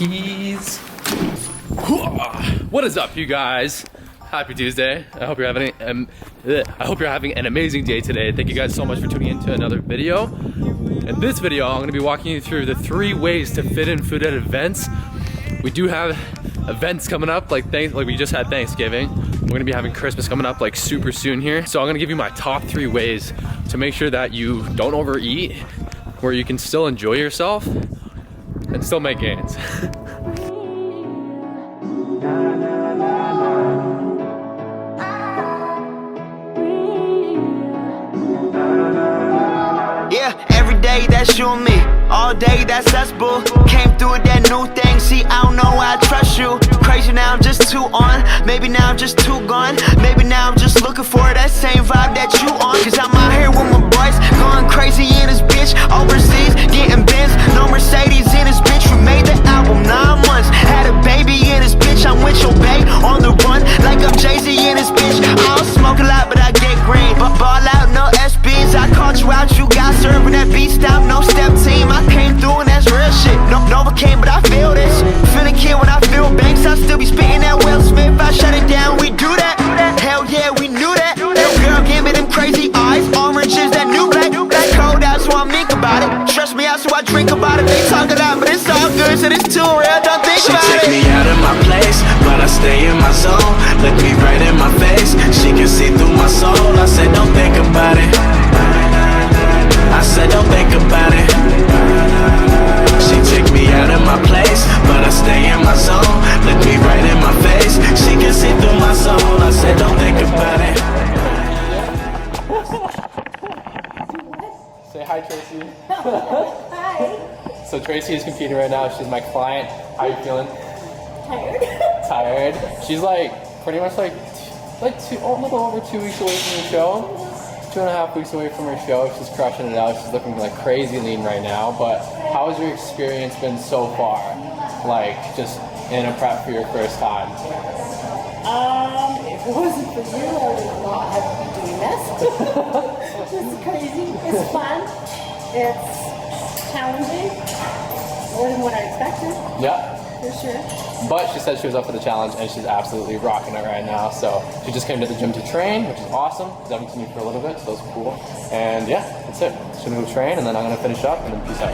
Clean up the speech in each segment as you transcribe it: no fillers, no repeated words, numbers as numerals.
keys. What is up, you guys? Happy Tuesday. I hope you're having an amazing day today. Thank you guys so much for tuning in to another video. In this video, I'm gonna be walking you through the 3 ways to fit in food at events. We do have events coming up, like we just had Thanksgiving. We're gonna be having Christmas coming up like super soon here. So I'm gonna give you my top 3 ways to make sure that you don't overeat, where you can still enjoy yourself and still make gains. Every day that's you and me, all day that's us, boo. Came through with that new thing, see I don't know why I trust you. Crazy now I'm just too on, maybe now I'm just too gone. Maybe now I'm just looking for that same vibe that you on. Cause I'm out here with my boys, going crazy in this bitch. Overseas, getting Benz, no Mercedes in this bitch. We made the album 9 months, had a baby in this bitch. I'm with your bae, on the run, like I'm Jay-Z in this bitch. I don't smoke a lot but I get green, but ball out, no SBs. I caught you out, you got served that beat stop, no step team. I came through and that's real shit. No Novocaine, but I feel this. Feeling kid when I feel banks. I still be spitting that Will Smith. I shut it down, we do that. Hell yeah, we knew that. Little girl, give me them crazy eyes. Orange is that new black. Black cold out, so I think about it. Trust me out, so I drink about it. They talk a lot, but it's all good, so it's too real. Don't think about it. She take me out of my place, but I stay in my zone. Look me right in my face. She can see through my soul. I said, don't think about it. I said don't think about it. She took me out of my place, but I stay in my zone. Look me right in my face. She can see through my soul. I said don't think about it. Say hi, Tracy. Hi. So Tracy is competing right now. She's my client. How are you feeling? Tired. Tired. She's like pretty much like a little over 2 weeks away from your show. 2.5 weeks away from her show. She's crushing it out. She's looking like crazy lean right now. But how has your experience been so far? Like just in a prep for your first time? If it wasn't for you, I would not have been doing this. This is crazy. It's fun. It's challenging. More than what I expected. Yeah. For sure. But she said she was up for the challenge and she's absolutely rocking it right now. So she just came to the gym to train, which is awesome. She's having to me for a little bit, so that's cool. And yeah, that's it. She's gonna go train and then I'm gonna finish up and then peace out.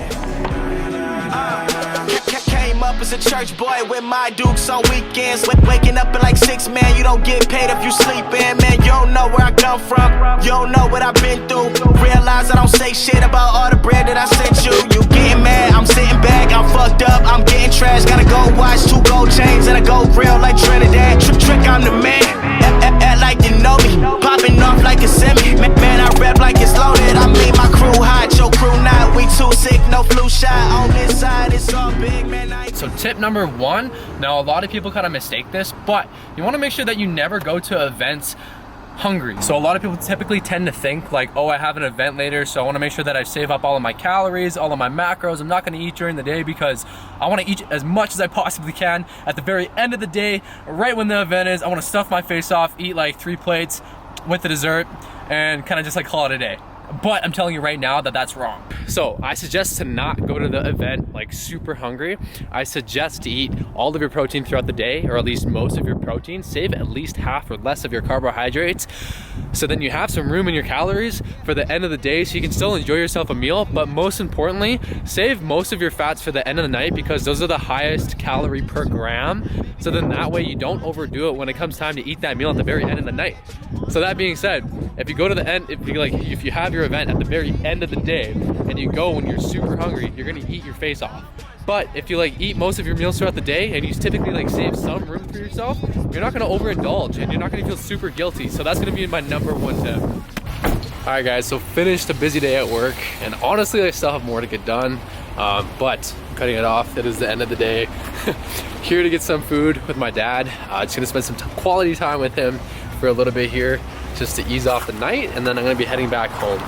Came up as a church boy with my dukes on weekends. Waking up at like 6, man, you don't get paid if you sleeping. Man, you don't know where I come from, you don't know what I've been through. Realize I don't say shit about all the bread that I sent you. You getting mad, I'm sitting back, I'm fucked up, I'm getting trash. Gotta go watch 2 gold chains and a gold grill like Trinidad. Trick, I'm the man, act like you know me. Popping off like a semi, man, I rap like it's loaded. I mean my crew hot, your crew not. We too sick, no flu shot. On this side, it's all big, man. So tip number 1, now a lot of people kind of mistake this, but you want to make sure that you never go to events hungry. So a lot of people typically tend to think like, oh, I have an event later, so I want to make sure that I save up all of my calories, all of my macros. I'm not going to eat during the day because I want to eat as much as I possibly can at the very end of the day, right when the event is. I want to stuff my face off, eat like 3 plates with the dessert, and kind of just like call it a day. But I'm telling you right now that that's wrong. So I suggest to not go to the event like super hungry. I suggest to eat all of your protein throughout the day, or at least most of your protein. Save at least half or less of your carbohydrates, so then you have some room in your calories for the end of the day, so you can still enjoy yourself a meal. But most importantly, save most of your fats for the end of the night, because those are the highest calorie per gram. So then that way you don't overdo it when it comes time to eat that meal at the very end of the night. So that being said, if you go to the end, if you have your event at the very end of the day and you go when you're super hungry, you're gonna eat your face off. But if you like eat most of your meals throughout the day and you typically like save some room for yourself, you're not gonna overindulge and you're not gonna feel super guilty. So that's gonna be my number 1 tip. All right guys, so finished a busy day at work, and honestly I still have more to get done, but I'm cutting it off. It is the end of the day. Here to get some food with my dad. Just gonna spend some quality time with him for a little bit here, just to ease off the night, and then I'm gonna be heading back home.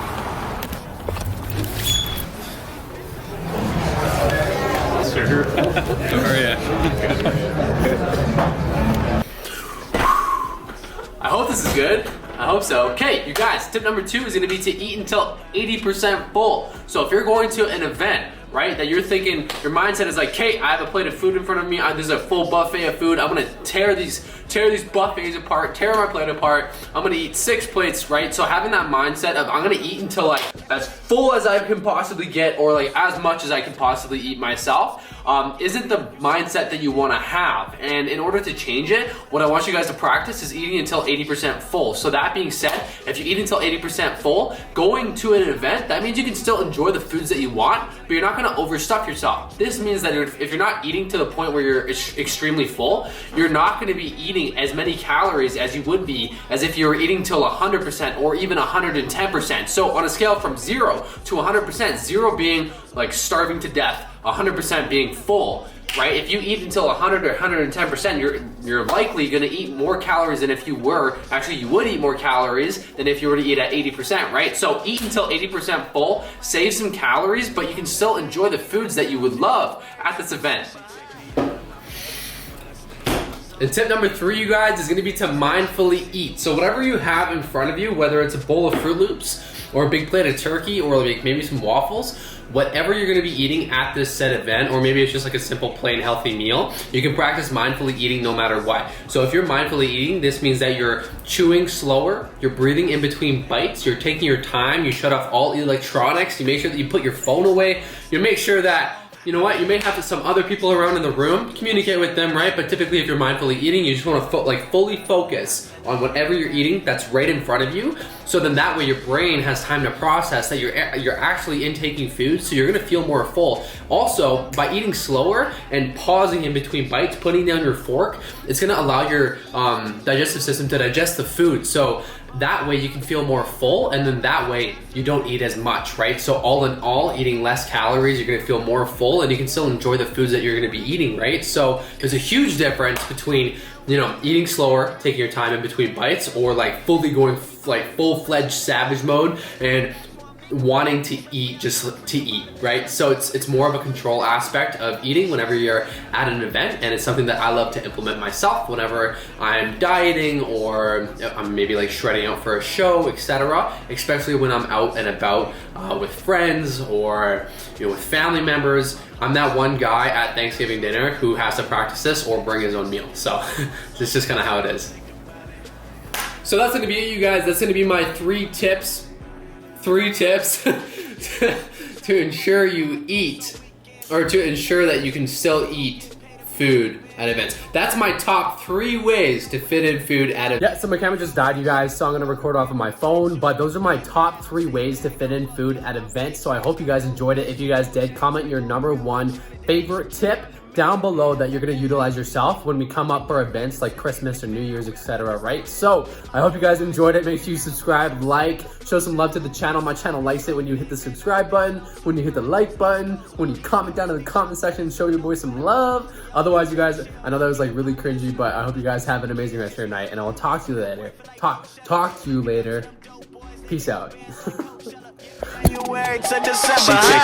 Sure. How are you? I hope this is good. I hope so. Okay, you guys, tip number 2 is gonna be to eat until 80% full. So if you're going to an event right? That you're thinking, your mindset is like, okay, I have a plate of food in front of me, there's a full buffet of food, I'm gonna tear these buffets apart, tear my plate apart, I'm gonna eat 6 plates, right? So having that mindset of I'm gonna eat until like as full as I can possibly get, or like as much as I can possibly eat myself, isn't the mindset that you wanna have. And in order to change it, what I want you guys to practice is eating until 80% full. So that being said, if you eat until 80% full, going to an event, that means you can still enjoy the foods that you want, but you're not gonna overstuff yourself. This means that if you're not eating to the point where you're extremely full, you're not gonna be eating as many calories as you would be as if you were eating till 100% or even 110%. So on a scale from 0 to 100%, 0 being like starving to death, 100% being full, right? If you eat until 100 or 110%, you're likely gonna eat more calories than if you were, actually you would eat more calories than if you were to eat at 80%, right? So eat until 80% full, save some calories, but you can still enjoy the foods that you would love at this event. And tip number 3, you guys, is gonna be to mindfully eat. So whatever you have in front of you, whether it's a bowl of Fruit Loops or a big plate of turkey or like maybe some waffles, whatever you're gonna be eating at this said event, or maybe it's just like a simple plain healthy meal, you can practice mindfully eating no matter what. So if you're mindfully eating, this means that you're chewing slower, you're breathing in between bites, you're taking your time, you shut off all electronics, you make sure that you put your phone away, you make sure that, you know what, you may have some other people around in the room, communicate with them, right? But typically if you're mindfully eating, you just wanna fully focus on whatever you're eating that's right in front of you. So then that way your brain has time to process that you're actually intaking food, so you're gonna feel more full. Also, by eating slower and pausing in between bites, putting down your fork, it's gonna allow your digestive system to digest the food. So that way you can feel more full, and then that way you don't eat as much, right? So all in all, eating less calories, you're gonna feel more full, and you can still enjoy the foods that you're gonna be eating, right? So there's a huge difference between, you know, eating slower, taking your time in between bites, or like fully going like full-fledged savage mode and wanting to eat just to eat, right? So it's more of a control aspect of eating whenever you're at an event, and it's something that I love to implement myself whenever I'm dieting or I'm maybe like shredding out for a show, etc. Especially when I'm out and about with friends or, you know, with family members. I'm that one guy at Thanksgiving dinner who has to practice this or bring his own meal. So it's just kind of how it is. So that's gonna be it, you guys. That's gonna be my 3 tips to ensure you eat, or to ensure that you can still eat food at events. That's my top 3 ways to fit in food at events. Yeah, so my camera just died, you guys, so I'm gonna record off of my phone, but those are my top 3 ways to fit in food at events. So I hope you guys enjoyed it. If you guys did, comment your number 1 favorite tip down below that you're gonna utilize yourself when we come up for events like Christmas or New Year's, etc. Right? So I hope you guys enjoyed it. Make sure you subscribe, like, show some love to the channel. My channel likes it when you hit the subscribe button, when you hit the like button, when you comment down in the comment section, show your boy some love. Otherwise, you guys, I know that was like really cringy, but I hope you guys have an amazing rest of your night, and I will talk to you later. Talk to you later. Peace out. She take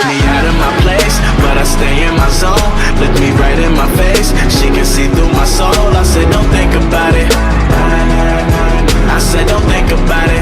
me out of my place, but I stay in my zone. Look me right in my face, she can see through my soul. I said don't think about it, I said don't think about it.